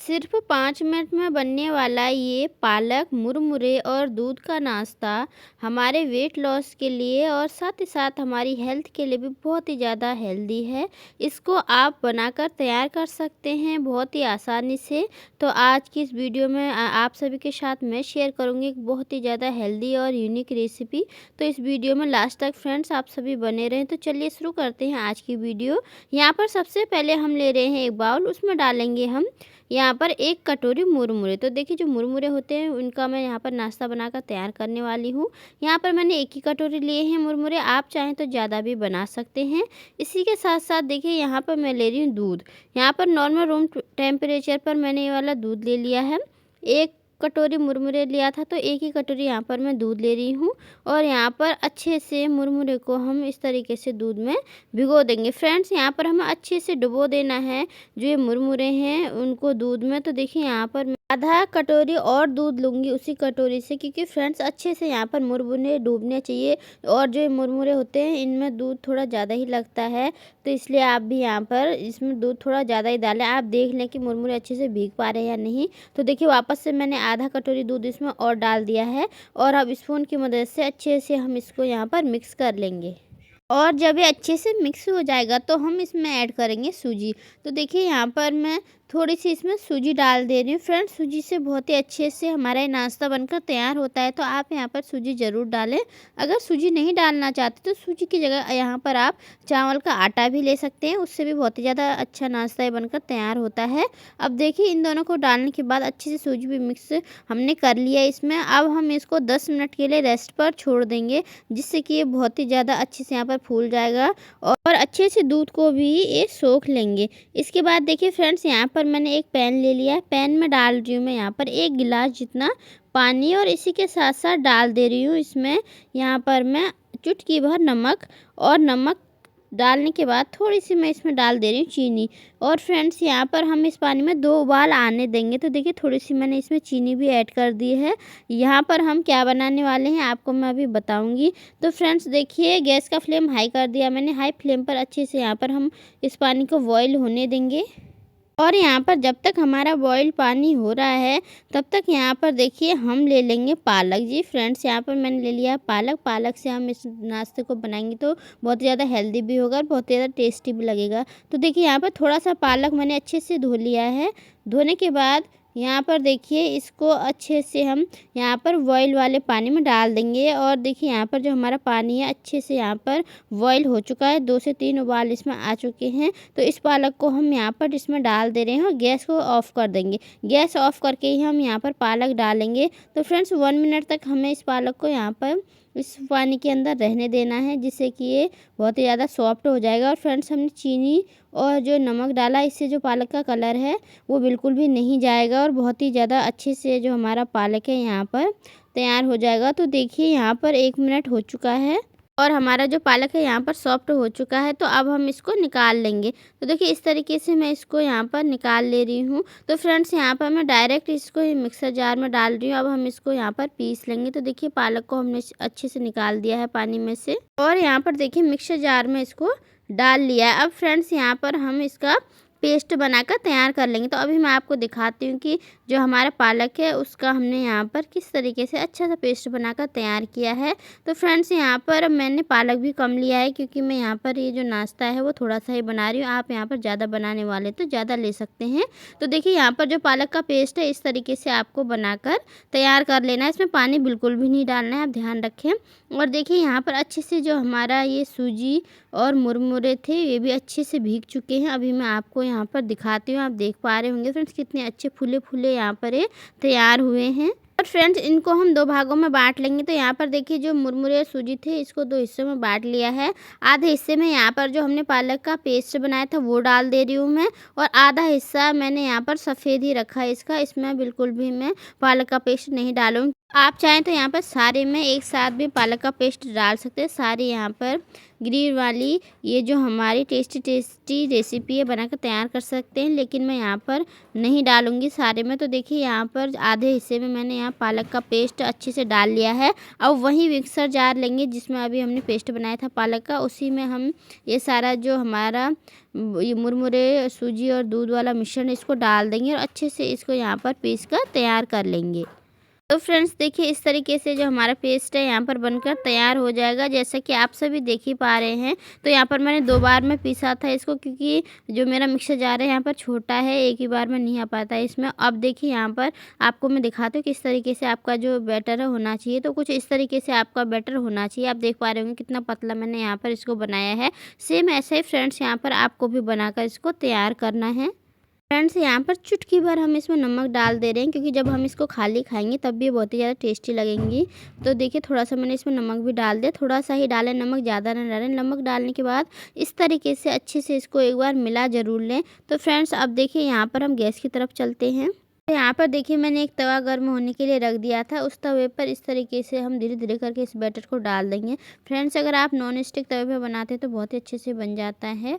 सिर्फ 5 मिनट में बनने वाला ये पालक मुरमुरे और दूध का नाश्ता हमारे वेट लॉस के लिए और साथ ही साथ हमारी हेल्थ के लिए भी बहुत ही ज़्यादा हेल्दी है। इसको आप बनाकर तैयार कर सकते हैं बहुत ही आसानी से। तो आज की इस वीडियो में आप सभी के साथ मैं शेयर करूँगी एक बहुत ही ज़्यादा हेल्दी और यूनिक रेसिपी। तो इस वीडियो में लास्ट तक फ्रेंड्स आप सभी बने रहें। तो चलिए शुरू करते हैं आज की वीडियो। यहाँ पर सबसे पहले हम ले रहे हैं एक बाउल, उसमें डालेंगे हम यहाँ पर 1 कटोरी मुरमुरे। तो देखिए जो मुरमुरे होते हैं उनका मैं यहाँ पर नाश्ता बनाकर तैयार करने वाली हूँ। यहाँ पर मैंने 1 ही कटोरी लिए हैं मुरमुरे, आप चाहें तो ज़्यादा भी बना सकते हैं। इसी के साथ साथ देखिए यहाँ पर मैं ले रही हूँ दूध। यहाँ पर नॉर्मल रूम टेम्परेचर पर मैंने ये वाला दूध ले लिया है। 1 कटोरी मुरमुरे लिया था तो 1 ही कटोरी यहाँ पर मैं दूध ले रही हूँ। और यहाँ पर अच्छे से मुरमुरे को हम इस तरीके से दूध में भिगो देंगे। फ्रेंड्स यहाँ पर हमें अच्छे से डुबो देना है जो ये मुरमुरे हैं उनको दूध में। तो देखिए यहाँ पर मैं आधा कटोरी और दूध लूँगी उसी कटोरी से, क्योंकि फ्रेंड्स अच्छे से यहाँ पर मुरमुरे डूबने चाहिए। और जो ये मुरमुरे होते हैं इनमें दूध थोड़ा ज़्यादा ही लगता है, तो इसलिए आप भी यहाँ पर इसमें दूध थोड़ा ज़्यादा ही डालें। आप देख लें कि मुरमुरे अच्छे से भीग पा रहे हैं या नहीं। तो देखिए वापस से मैंने आधा कटोरी दूध इसमें और डाल दिया है और अब स्पून की मदद से अच्छे से हम इसको यहाँ पर मिक्स कर लेंगे। और जब ये अच्छे से मिक्स हो जाएगा तो हम इसमें ऐड करेंगे सूजी। तो देखिए यहाँ पर मैं थोड़ी सी इसमें सूजी डाल दे रही हूँ। फ्रेंड्स सूजी से बहुत ही अच्छे से हमारा ये नाश्ता बनकर तैयार होता है, तो आप यहाँ पर सूजी ज़रूर डालें। अगर सूजी नहीं डालना चाहते तो सूजी की जगह यहाँ पर आप चावल का आटा भी ले सकते हैं, उससे भी बहुत ही ज़्यादा अच्छा नाश्ता ये बनकर तैयार होता है। अब देखिए इन दोनों को डालने के बाद अच्छे से सूजी भी मिक्स हमने कर लिया इसमें। अब हम इसको 10 मिनट के लिए रेस्ट पर छोड़ देंगे, जिससे कि ये बहुत ही ज़्यादा अच्छे से यहाँ पर फूल जाएगा और अच्छे से दूध को भी ये सोख लेंगे। इसके बाद देखिए फ्रेंड्स यहाँ पर मैंने एक पैन ले लिया है। पैन में डाल रही हूँ मैं यहाँ पर 1 गिलास जितना पानी और इसी के साथ साथ डाल दे रही हूँ इसमें यहाँ पर मैं चुटकी भर नमक। और नमक डालने के बाद थोड़ी सी मैं इसमें डाल दे रही हूँ चीनी। और फ्रेंड्स यहाँ पर हम इस पानी में 2 उबाल आने देंगे। तो देखिए थोड़ी सी मैंने इसमें चीनी भी ऐड कर दी है। यहाँ पर हम क्या बनाने वाले हैं आपको मैं अभी बताऊँगी। तो फ्रेंड्स देखिए गैस का फ्लेम हाई कर दिया मैंने। हाई फ्लेम पर अच्छे से यहाँ पर हम इस पानी को बॉईल होने देंगे। और यहाँ पर जब तक हमारा बॉईल पानी हो रहा है तब तक यहाँ पर देखिए हम ले लेंगे पालक। जी फ्रेंड्स यहाँ पर मैंने ले लिया पालक। पालक से हम इस नाश्ते को बनाएंगे तो बहुत ज़्यादा हेल्दी भी होगा और बहुत ज़्यादा टेस्टी भी लगेगा। तो देखिए यहाँ पर थोड़ा सा पालक मैंने अच्छे से धो लिया है। धोने के बाद यहाँ पर देखिए इसको अच्छे से हम यहाँ पर बॉईल वाले पानी में डाल देंगे। और देखिए यहाँ पर जो हमारा पानी है अच्छे से यहाँ पर बॉईल हो चुका है। 2 से 3 उबाल इसमें आ चुके हैं। तो इस पालक को हम यहाँ पर इसमें डाल दे रहे हैं और गैस को ऑफ़ कर देंगे। गैस ऑफ़ करके ही हम यहाँ पर पालक डालेंगे। तो फ्रेंड्स 1 मिनट तक हमें इस पालक को यहाँ पर इस पानी के अंदर रहने देना है, जिससे कि ये बहुत ही ज़्यादा सॉफ्ट हो जाएगा। और फ्रेंड्स हमने चीनी और जो नमक डाला इससे जो पालक का कलर है वो बिल्कुल भी नहीं जाएगा और बहुत ही ज़्यादा अच्छे से जो हमारा पालक है यहाँ पर तैयार हो जाएगा। तो देखिए यहाँ पर 1 मिनट हो चुका है और हमारा जो पालक है यहाँ पर सॉफ्ट हो चुका है। तो अब हम इसको निकाल लेंगे। तो देखिए इस तरीके से मैं इसको यहाँ पर निकाल ले रही हूँ। तो फ्रेंड्स यहाँ पर मैं डायरेक्ट इसको मिक्सर जार में डाल रही हूँ। अब हम इसको यहाँ पर पीस लेंगे। तो देखिए पालक को हमने अच्छे से निकाल दिया है पानी में से और यहाँ पर देखिए मिक्सर जार में इसको डाल लिया है। अब फ्रेंड्स यहाँ पर हम इसका पेस्ट बनाकर तैयार कर लेंगे। तो अभी मैं आपको दिखाती हूँ कि जो हमारा पालक है उसका हमने यहाँ पर किस तरीके से अच्छा सा पेस्ट बनाकर तैयार किया है। तो फ्रेंड्स यहाँ पर मैंने पालक भी कम लिया है, क्योंकि मैं यहाँ पर ये जो नाश्ता है वो थोड़ा सा ही बना रही हूँ। आप यहाँ पर ज़्यादा बनाने वाले तो ज़्यादा ले सकते हैं। तो देखिए यहाँ पर जो पालक का पेस्ट है इस तरीके से आपको बनाकर तैयार कर लेना है। इसमें पानी बिल्कुल भी नहीं डालना है, आप ध्यान रखें। और देखिए यहाँ पर अच्छे से जो हमारा ये सूजी और मुरमुरे थे ये भी अच्छे से भीग चुके हैं। अभी मैं आपको यहाँ पर दिखाती हूँ। आप देख पा रहे होंगे फ्रेंड्स कितने अच्छे फूले फूले यहाँ पर ये तैयार हुए हैं। और फ्रेंड्स इनको हम 2 भागों में बांट लेंगे। तो यहाँ पर देखिए जो मुरमुरे और सूजी थे इसको 2 हिस्सों में बांट लिया है। आधे हिस्से में यहाँ पर जो हमने पालक का पेस्ट बनाया था वो डाल दे रही हूँ मैं, और आधा हिस्सा मैंने यहाँ पर सफ़ेद ही रखा है इसका। इसमें बिल्कुल भी मैं पालक का पेस्ट नहीं डालूँगी, आप चाहें तो यहाँ पर सारे में एक साथ भी पालक का पेस्ट डाल सकते हैं। सारी यहाँ पर ग्रीन वाली ये जो हमारी टेस्टी रेसिपी है बनाकर तैयार कर सकते हैं, लेकिन मैं यहाँ पर नहीं डालूँगी सारे में। तो देखिए यहाँ पर आधे हिस्से में मैंने यहाँ पालक का पेस्ट अच्छे से डाल लिया है। अब वही मिक्सर जार लेंगे जिसमें अभी हमने पेस्ट बनाया था पालक का, उसी में हम ये सारा जो हमारा ये मुरमुरे सूजी और दूध वाला मिश्रण इसको डाल देंगे और अच्छे से इसको यहाँ पर पीस कर तैयार कर लेंगे। तो फ्रेंड्स देखिए इस तरीके से जो हमारा पेस्ट है यहाँ पर बनकर तैयार हो जाएगा, जैसा कि आप सभी देख ही पा रहे हैं। तो यहाँ पर मैंने 2 बार में पीसा था इसको, क्योंकि जो मेरा मिक्सर जार है यहाँ पर छोटा है, एक ही बार में नहीं आ पाता है इसमें। अब देखिए यहाँ पर आपको मैं दिखाती हूँ किस तरीके से आपका जो बैटर है होना चाहिए। तो कुछ इस तरीके से आपका बैटर होना चाहिए। आप देख पा रहे होंगे कितना पतला मैंने यहाँ पर इसको बनाया है। सेम ऐसे ही फ्रेंड्स यहाँ पर आपको भी बनाकर इसको तैयार करना है। फ्रेंड्स यहाँ पर चुटकी भर हम इसमें नमक डाल दे रहे हैं, क्योंकि जब हम इसको खाली खाएंगे तब भी बहुत ही ज़्यादा टेस्टी लगेंगी। तो देखिए थोड़ा सा मैंने इसमें नमक भी डाल दिया, थोड़ा सा ही डालें नमक, ज़्यादा ना डालें। नमक डालने के बाद इस तरीके से अच्छे से इसको एक बार मिला ज़रूर लें। तो फ्रेंड्स अब देखिए यहाँ पर हम गैस की तरफ चलते हैं। तो यहाँ पर देखिए मैंने एक तवा गर्म होने के लिए रख दिया था। उस तवे पर इस तरीके से हम धीरे धीरे करके इस बैटर को डाल देंगे। फ्रेंड्स अगर आप नॉन स्टिक तवे पर बनाते हैं तो बहुत ही अच्छे से बन जाता है।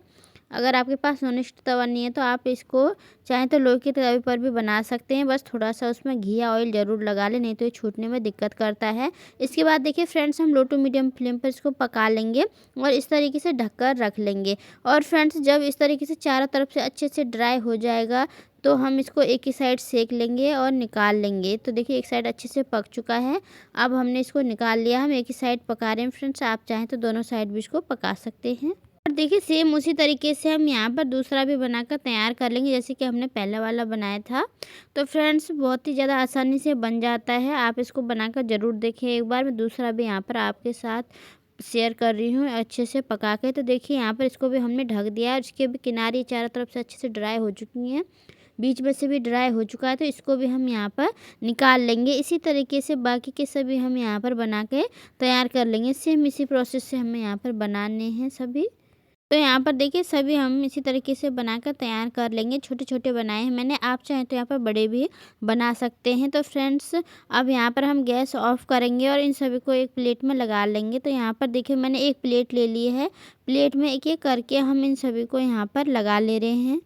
अगर आपके पास नॉन स्टिक तवा नहीं है तो आप इसको चाहें तो लोहे के तवे पर भी बना सकते हैं। बस थोड़ा सा उसमें घी या ऑयल ज़रूर लगा लें, नहीं तो ये छूटने में दिक्कत करता है। इसके बाद देखिए फ्रेंड्स हम लो टू मीडियम फ्लेम पर इसको पका लेंगे और इस तरीके से ढककर रख लेंगे। और फ्रेंड्स जब इस तरीके से चारों तरफ से अच्छे से ड्राई हो जाएगा तो हम इसको एक ही साइड सेक लेंगे और निकाल लेंगे। तो देखिए एक साइड अच्छे से पक चुका है। अब हमने इसको निकाल लिया। हम एक ही साइड पका रहे हैं फ्रेंड्स, आप चाहें तो दोनों साइड भी इसको पका सकते हैं। और देखिए सेम उसी तरीके से हम यहाँ पर दूसरा भी बनाकर तैयार कर लेंगे, जैसे कि हमने पहला वाला बनाया था। तो फ्रेंड्स बहुत ही ज़्यादा आसानी से बन जाता है, आप इसको बनाकर ज़रूर देखें एक बार। मैं दूसरा भी यहाँ पर आपके साथ शेयर कर रही हूँ अच्छे से पका के। तो देखिए यहाँ पर इसको भी हमने ढक दिया है, उसके भी किनारे चारों तरफ से अच्छे से ड्राई हो चुकी हैं, बीच में से भी ड्राई हो चुका है। तो इसको भी हम यहाँ पर निकाल लेंगे। इसी तरीके से बाकी के सभी हम यहाँ पर बना के तैयार कर लेंगे। सेम इसी प्रोसेस से हमें यहाँ पर बनाने हैं सभी। तो यहाँ पर देखिए सभी हम इसी तरीके से बनाकर तैयार कर लेंगे। छोटे छोटे बनाए हैं मैंने, आप चाहें तो यहाँ पर बड़े भी बना सकते हैं। तो फ्रेंड्स अब यहाँ पर हम गैस ऑफ करेंगे और इन सभी को एक प्लेट में लगा लेंगे। तो यहाँ पर देखिए मैंने एक प्लेट ले ली है, प्लेट में एक एक करके हम इन सभी को यहाँ पर लगा ले रहे हैं।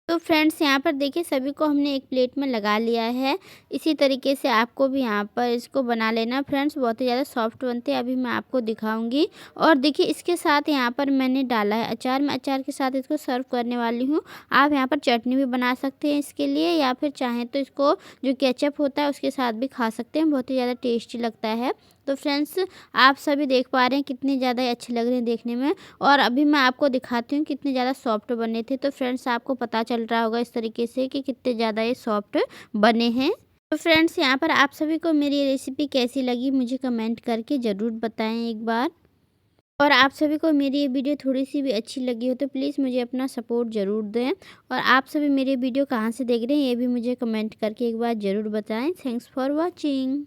तो फ्रेंड्स यहाँ पर देखिए सभी को हमने एक प्लेट में लगा लिया है। इसी तरीके से आपको भी यहाँ पर इसको बना लेना फ्रेंड्स, बहुत ही ज़्यादा सॉफ्ट बनते हैं। अभी मैं आपको दिखाऊंगी। और देखिए इसके साथ यहाँ पर मैंने डाला है अचार। मैं अचार के साथ इसको सर्व करने वाली हूँ। आप यहाँ पर चटनी भी बना सकते हैं इसके लिए, या फिर चाहें तो इसको जो केचप होता है उसके साथ भी खा सकते हैं, बहुत ही ज़्यादा टेस्टी लगता है। तो फ्रेंड्स आप सभी देख पा रहे हैं कितने ज़्यादा अच्छे लग रहे हैं देखने में। और अभी मैं आपको दिखाती हूँ कितने ज़्यादा सॉफ्ट बने थे। तो फ्रेंड्स आपको पता चल रहा होगा इस तरीके से कि कितने ज़्यादा ये सॉफ्ट बने हैं। तो फ्रेंड्स यहाँ पर आप सभी को मेरी रेसिपी कैसी लगी मुझे कमेंट करके ज़रूर बताएं एक बार। और आप सभी को मेरी ये वीडियो थोड़ी सी भी अच्छी लगी हो तो प्लीज़ मुझे अपना सपोर्ट ज़रूर दें। और आप सभी मेरी वीडियो कहाँ से देख रहे हैं ये भी मुझे कमेंट करके एक बार ज़रूर बताएं। Thanks for watching.